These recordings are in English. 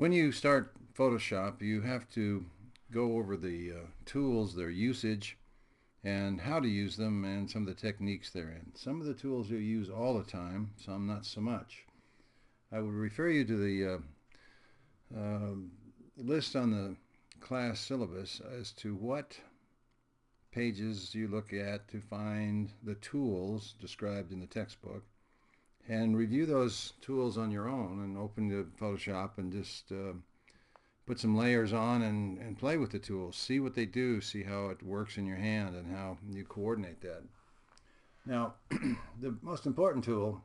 When you start Photoshop, you have to go over the tools, their usage, and how to use them, and some of the techniques they're in. Some of the tools you use all the time, some not so much. I would refer you to the uh, list on the class syllabus as to what pages you look at to find the tools described in the textbook, and review those tools on your own and open the Photoshop and just put some layers on and play with the tools. See what they do, see how it works in your hand and how you coordinate that. Now, the most important tool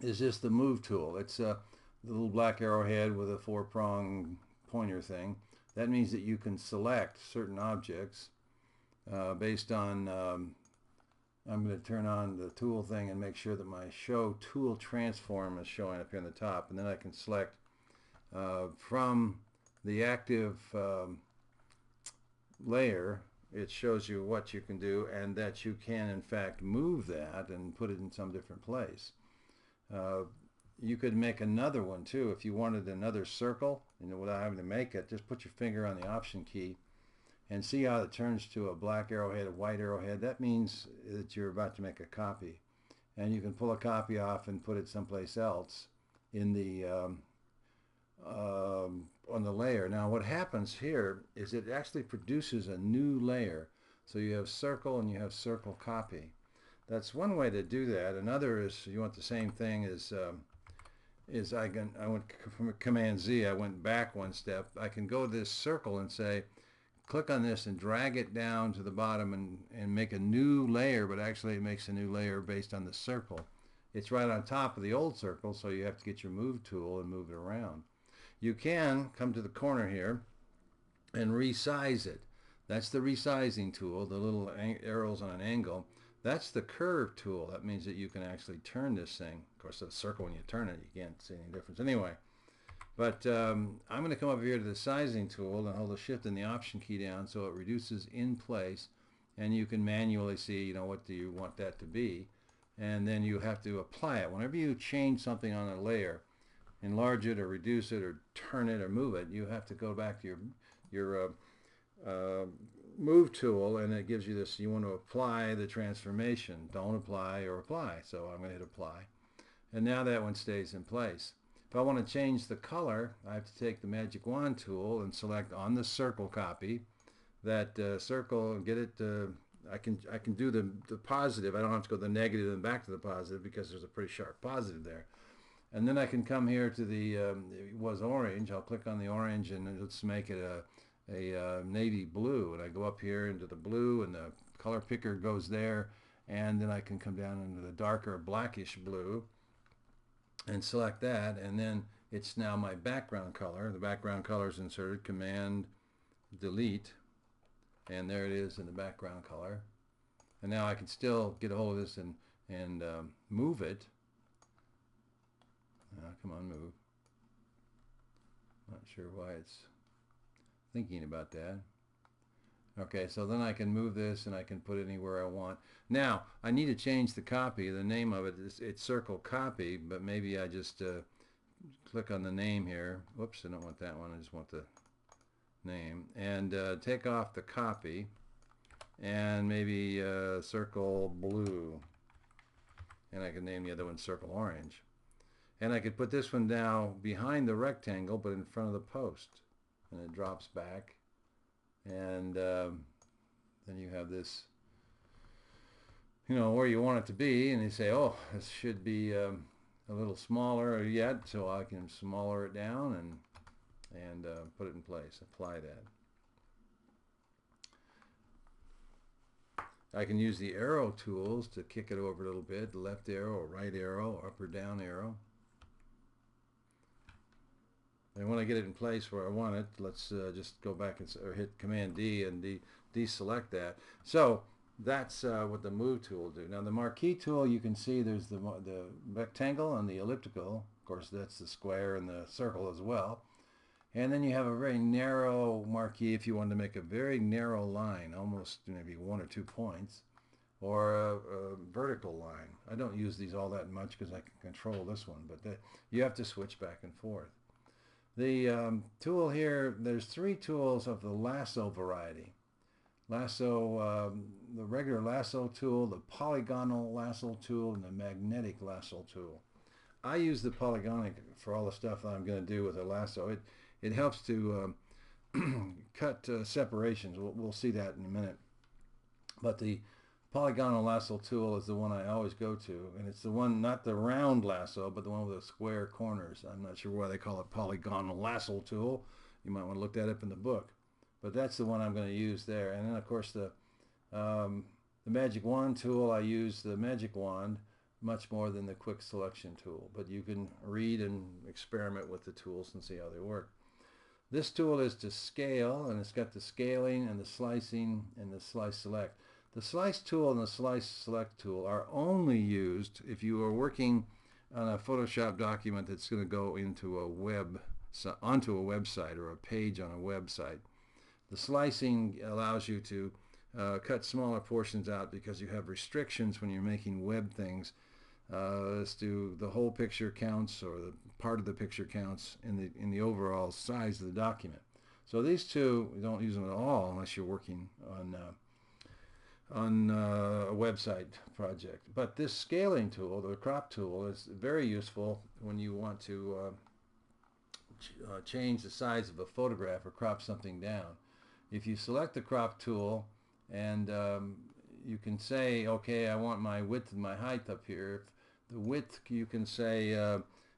is just the move tool. It's the little black arrowhead with a four-prong pointer thing. That means that you can select certain objects based on I'm going to turn on the tool thing and make sure that my show tool transform is showing up here on the top, and then I can select from the active layer. It shows you what you can do and that you can in fact move that and put it in some different place. You could make another one too if you wanted another circle, without having to make it. Just put your finger on the option key and see how it turns to a black arrowhead, a white arrowhead. That means that you're about to make a copy. And you can pull a copy off and put it someplace else in the on the layer. Now what happens here is it actually produces a new layer. So you have circle and you have circle copy. That's one way to do that. Another is you want the same thing as I went from Command Z, I went back one step. I can go to this circle and say, click on this and drag it down to the bottom and make a new layer, but actually it makes a new layer based on the circle. It's right on top of the old circle, so you have to get your move tool and move it around. You can come to the corner here and resize it. That's the resizing tool, the little arrows on an angle. That's the curve tool. That means that you can actually turn this thing. Of course, the circle, when you turn it, you can't see any difference. Anyway, but I'm going to come over here to the sizing tool and hold the shift and the option key down so it reduces in place, and you can manually see, what do you want that to be, and then you have to apply it. Whenever you change something on a layer, enlarge it or reduce it or turn it or move it, you have to go back to your move tool, and it gives you this. You want to apply the transformation. Don't apply or apply. So I'm going to hit apply, and now that one stays in place. If I want to change the color, I have to take the magic wand tool and select on the circle copy that circle and get it. I can do the positive. I don't have to go the negative and back to the positive because there's a pretty sharp positive there. And then I can come here to the it was orange. I'll click on the orange and let's make it a navy blue. And I go up here into the blue and the color picker goes there. And then I can come down into the darker blackish blue and select that, and then it's now my background color. The background color is inserted, Command delete, and there it is in the background color. And now I can still get a hold of this and move it. Come on, move. Not sure why it's thinking about that. Okay, so then I can move this and I can put it anywhere I want. Now, I need to change the copy. The name of it is it's circle copy, but maybe I just click on the name here. Whoops, I don't want that one. I just want the name. And take off the copy and maybe circle blue. And I can name the other one circle orange. And I could put this one now behind the rectangle, but in front of the post. And it drops back. And then you have this, where you want it to be, and you say, oh, this should be a little smaller yet, so I can smaller it down and put it in place, apply that. I can use the arrow tools to kick it over a little bit, left arrow, or right arrow, or up or down arrow. And when I get it in place where I want it, let's just go back or hit Command D and deselect that. So that's what the move tool will do. Now the marquee tool, you can see there's the rectangle and the elliptical. Of course, that's the square and the circle as well. And then you have a very narrow marquee if you want to make a very narrow line, almost maybe 1 or 2 points, or a vertical line. I don't use these all that much because I can control this one, but you have to switch back and forth. The tool here, there's three tools of the lasso variety. Lasso, the regular lasso tool, the polygonal lasso tool, and the magnetic lasso tool. I use the polygonic for all the stuff that I'm going to do with a lasso. It helps to cut separations. We'll see that in a minute. But the polygonal lasso tool is the one I always go to, and it's the one, not the round lasso, but the one with the square corners. I'm not sure why they call it polygonal lasso tool. You might want to look that up in the book. But that's the one I'm going to use there. And then, of course, the magic wand tool, I use the magic wand much more than the quick selection tool. But you can read and experiment with the tools and see how they work. This tool is to scale, and it's got the scaling and the slicing and the slice select. The slice tool and the slice select tool are only used if you are working on a Photoshop document that's going to go into onto a website or a page on a website. The slicing allows you to cut smaller portions out because you have restrictions when you're making web things as to the whole picture counts or the part of the picture counts in the overall size of the document. So these two, you don't use them at all unless you're working on a website project. But this scaling tool, the crop tool, is very useful when you want to change the size of a photograph or crop something down. If you select the crop tool and you can say, okay, I want my width and my height up here. If the width, you can say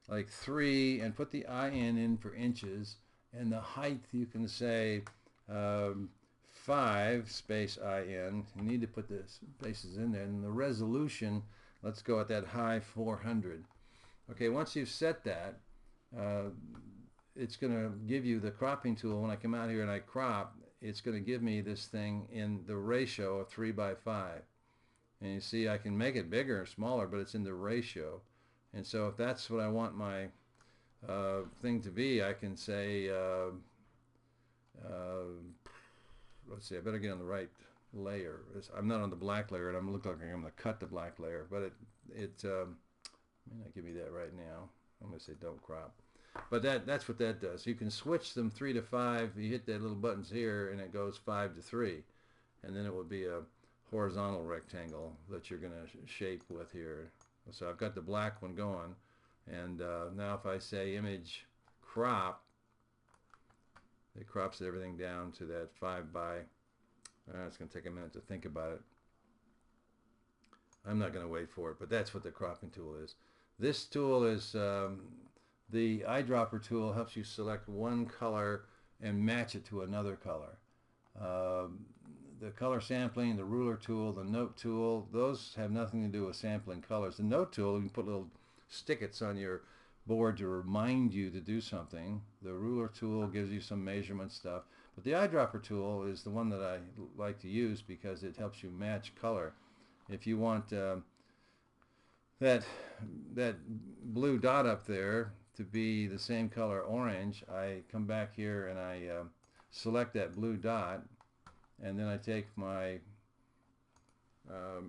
like 3 and put the IN in for inches, and the height you can say 5 space IN. You need to put the spaces in there. And the resolution, let's go at that high 400. Okay, once you've set that, it's going to give you the cropping tool. When I come out here and I crop, it's going to give me this thing in the ratio of 3:5. And you see I can make it bigger or smaller, but it's in the ratio. And so if that's what I want my thing to be, I can say, let's see, I better get on the right layer. I'm not on the black layer, and I'm looking like I'm going to cut the black layer, but it may not give me that right now. I'm going to say don't crop. But that's what that does. You can switch them 3 to 5. You hit that little buttons here, and it goes 5 to 3. And then it would be a horizontal rectangle that you're going to shape with here. So I've got the black one going. And now if I say image crop, it crops everything down to that 5 by. It's going to take a minute to think about it. I'm not going to wait for it, but that's what the cropping tool is. This tool is the eyedropper tool. Helps you select one color and match it to another color. The color sampling, the ruler tool, the note tool, those have nothing to do with sampling colors. The note tool, you can put little stickets on your board to remind you to do something. The ruler tool gives you some measurement stuff. But the eyedropper tool is the one that I like to use because it helps you match color. If you want that blue dot up there to be the same color orange, I come back here and I select that blue dot, and then I take my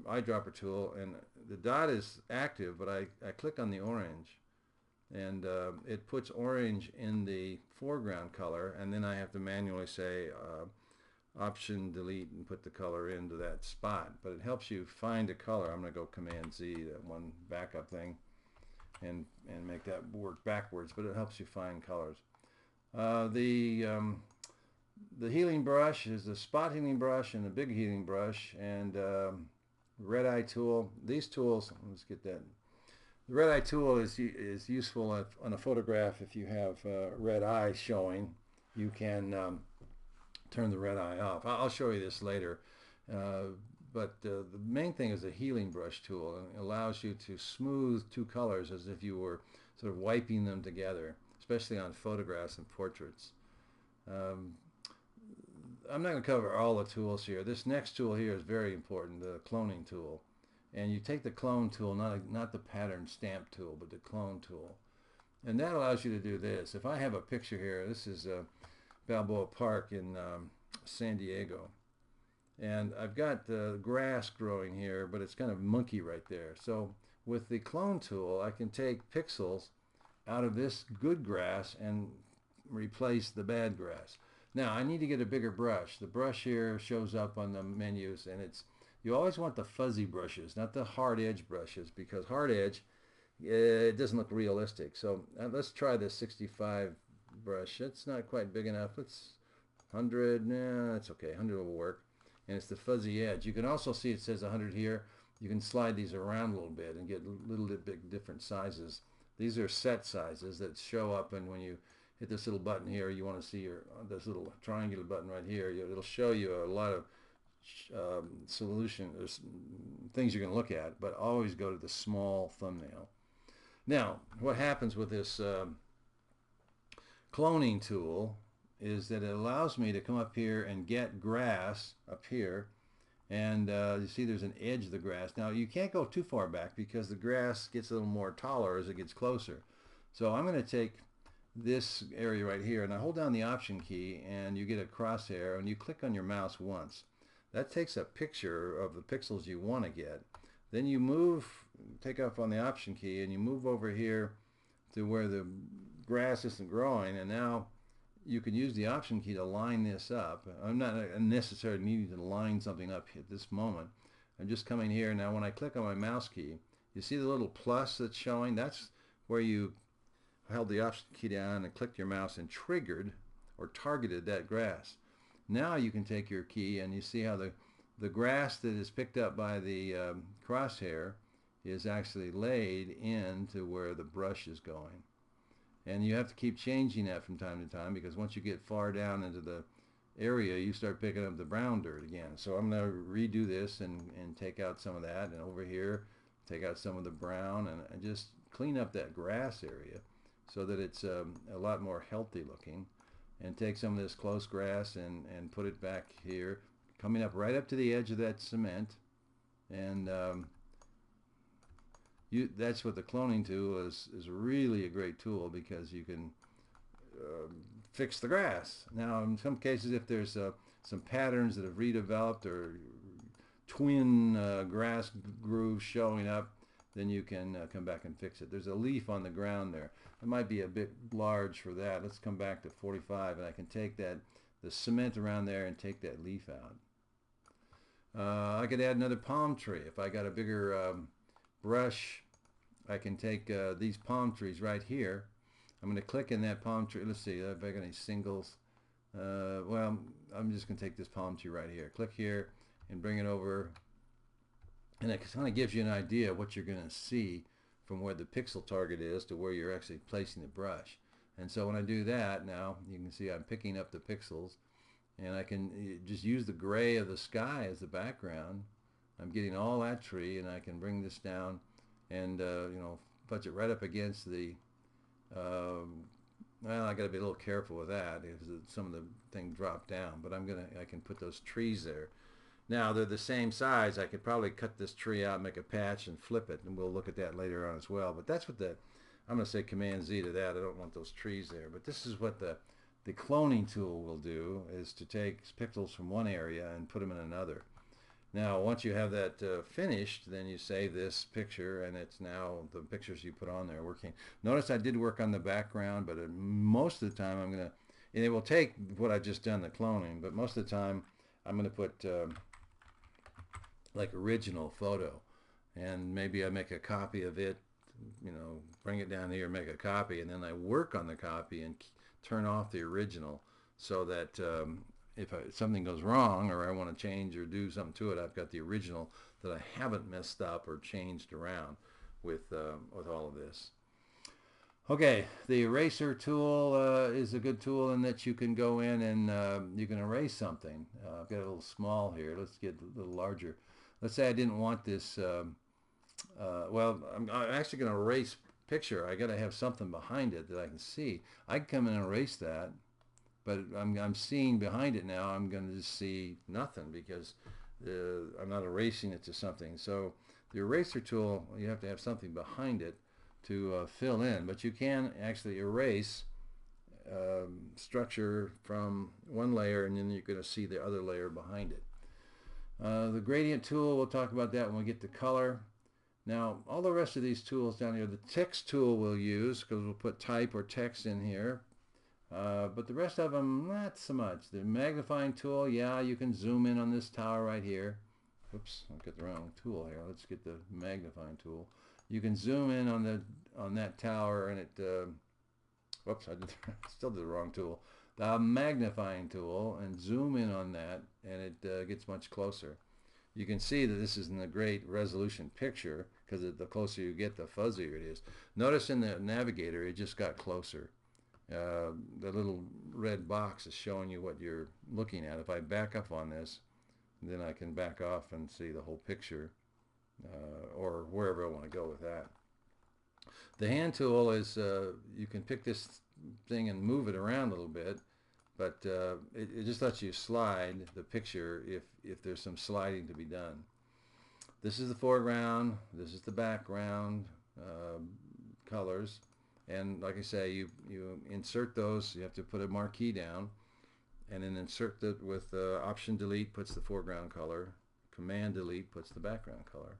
eyedropper tool, and the dot is active, but I click on the orange, and it puts orange in the foreground color, and then I have to manually say option delete and put the color into that spot. But it helps you find a color. I'm going to go Command Z, that one backup thing, and make that work backwards, but it helps you find colors. The healing brush is the spot healing brush and the big healing brush, and red eye tool. These tools, let's get that. The red eye tool is useful on a photograph. If you have red eye showing, you can turn the red eye off. I'll show you this later. But the main thing is the healing brush tool, and it allows you to smooth two colors as if you were sort of wiping them together, especially on photographs and portraits. I'm not going to cover all the tools here. This next tool here is very important, the cloning tool. And you take the clone tool, not the pattern stamp tool, but the clone tool. And that allows you to do this. If I have a picture here, this is Balboa Park in San Diego. And I've got the grass growing here, but it's kind of monkey right there. So with the clone tool, I can take pixels out of this good grass and replace the bad grass. Now I need to get a bigger brush. The brush here shows up on the menus, and you always want the fuzzy brushes, not the hard edge brushes, because hard edge, it doesn't look realistic. So let's try this 65 brush. It's not quite big enough. Let's 100. Nah, that's okay. 100 will work. And it's the fuzzy edge. You can also see it says 100 here. You can slide these around a little bit and get a little bit different sizes. These are set sizes that show up, and when you hit this little button here, you want to see this little triangular button right here. It'll show you a lot of things you're going to look at, but always go to the small thumbnail. Now, what happens with this cloning tool is that it allows me to come up here and get grass up here, and you see there's an edge of the grass. Now you can't go too far back because the grass gets a little more taller as it gets closer. So I'm going to take this area right here, and I hold down the Option key, and you get a crosshair, and you click on your mouse once. That takes a picture of the pixels you want to get. Then you take off on the Option key, and you move over here to where the grass isn't growing, and now you can use the Option key to line this up. I'm not necessarily needing to line something up at this moment. I'm just coming here. Now when I click on my mouse key, you see the little plus that's showing? That's where you held the Option key down and clicked your mouse and triggered or targeted that grass. Now you can take your key, and you see how the grass that is picked up by the crosshair is actually laid into where the brush is going. And you have to keep changing that from time to time, because once you get far down into the area, you start picking up the brown dirt again. So I'm going to redo this and take out some of that, and over here take out some of the brown, and just clean up that grass area so that it's a lot more healthy looking, and take some of this close grass and put it back here, coming up right up to the edge of that cement. And that's what the cloning tool is really a great tool, because you can fix the grass. Now in some cases, if there's some patterns that have redeveloped or twin grass grooves showing up, then you can come back and fix it. There's a leaf on the ground there. It might be a bit large for that. Let's come back to 45, and I can take the cement around there and take that leaf out. I could add another palm tree. If I got a bigger brush, I can take these palm trees right here. I'm going to click in that palm tree. Let's see if I got any singles. Well, I'm just going to take this palm tree right here. Click here and bring it over. And it kind of gives you an idea of what you're going to see from where the pixel target is to where you're actually placing the brush. And so when I do that, now you can see I'm picking up the pixels, and I can just use the gray of the sky as the background. I'm getting all that tree, and I can bring this down and punch it right up against the well, I got to be a little careful with that because some of the thing dropped down, but I can put those trees there. Now they're the same size. I could probably cut this tree out, make a patch, and flip it, and we'll look at that later on as well. But that's what I'm going to say Command Z to that. I don't want those trees there. But this is what the cloning tool will do, is to take pixels from one area and put them in another. Now once you have that finished, then you save this picture, and it's now the pictures you put on there working. Notice I did work on the background, but most of the time and it will take what I've just done, the cloning, but most of the time I'm going to put like original photo, and maybe I make a copy of it, bring it down here, make a copy, and then I work on the copy and turn off the original, so that if something goes wrong or I want to change or do something to it, I've got the original that I haven't messed up or changed around with all of this. Okay, the eraser tool is a good tool in that you can go in and you can erase something. I've got a little small here. Let's get a little larger. Let's say I didn't want this. Well, I'm actually going to erase picture. I got to have something behind it that I can see. I can come in and erase that, but I'm seeing behind it now. I'm going to just see nothing because I'm not erasing it to something. So the eraser tool, you have to have something behind it to fill in, but you can actually erase structure from one layer, and then you're going to see the other layer behind it. The gradient tool, we'll talk about that when we get to color. Now all the rest of these tools down here, the text tool we'll use because we'll put type or text in here. But the rest of them, not so much. The magnifying tool, yeah, you can zoom in on this tower right here. Oops, I've got the wrong tool here. Let's get the magnifying tool. You can zoom in on that tower, and it. Whoops, I did still did the wrong tool. The magnifying tool, and zoom in on that, and it gets much closer. You can see that this isn't a great resolution picture because the closer you get, the fuzzier it is. Notice in the navigator, it just got closer. The little red box is showing you what you're looking at. If I back up on this, then I can back off and see the whole picture, or wherever I want to go with that. The hand tool is, you can pick this thing and move it around a little bit, but it just lets you slide the picture if there's some sliding to be done. This is the foreground, this is the background colors, and like I say, you insert those. You have to put a marquee down, and then insert it with Option Delete puts the foreground color, Command Delete puts the background color.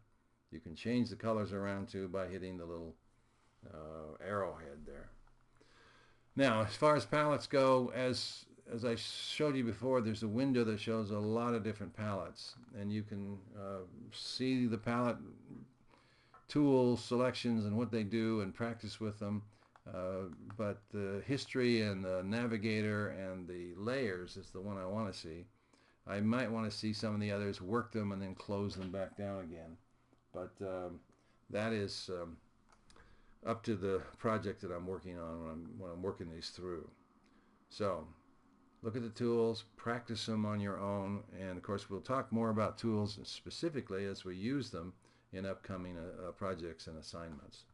You can change the colors around too by hitting the little arrowhead there. Now, as far as palettes go, as I showed you before, there's a window that shows a lot of different palettes, and you can see the palette tools, selections, and what they do, and practice with them. But the history and the navigator and the layers is the one I want to see. I might want to see some of the others, work them, and then close them back down again. But that is up to the project that I'm working on when I'm working these through. So look at the tools, practice them on your own, and of course we'll talk more about tools specifically as we use them in upcoming projects and assignments.